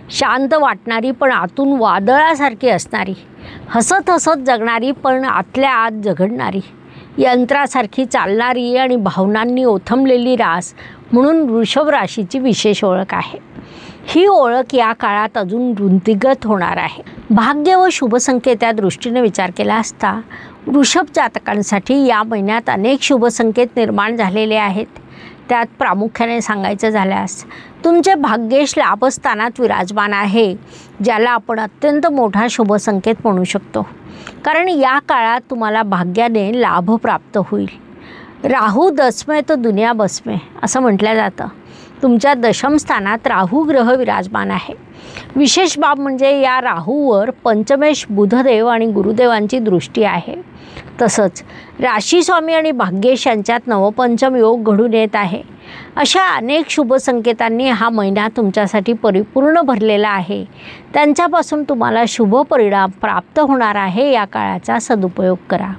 शांत वाटणारी पण आतून वादळासारखी असणारी, हसत हसत जगणारी पण आतल्या आत झगडणारी, यंत्रासारखी चालणारी आणि भावनांनी ओथंबलेली रास म्हणून वृषभ राशीची विशेष ओळख आहे. ही ओळख या काळात अजून वृद्धिंगत होणार आहे. भाग्य व शुभसंकेत या दृष्टीने विचार केला असता वृषभ जातकांसाठी या महिन्यात अनेक शुभसंकेत निर्माण झालेले आहेत. त्यात प्रामुख्याने सांगायचं झाल्यास तुमचे भाग्येश लाभस्थानात विराजमान आहे, ज्याला आपण अत्यंत मोठा शुभसंकेत म्हणू शकतो. कारण या काळात तुम्हाला भाग्याने लाभ प्राप्त होईल. राहू दसमे तो दुनिया बसमे असं म्हटलं जातं. तुमच्या दशमस्थानात राहू ग्रह विराजमान आहे. विशेष बाब म्हणजे या राहूवर पंचमेश बुधदेव आणि गुरुदेवांची दृष्टी आहे. तसंच राशीस्वामी आणि भाग्येश यांच्यात नवपंचम योग घडून येत आहे. अशा अनेक शुभसंकेतांनी हा महिना तुमच्यासाठी परिपूर्ण भरलेला आहे. त्यांच्यापासून तुम्हाला शुभ परिणाम प्राप्त होणार आहे. या काळाचा सदुपयोग करा.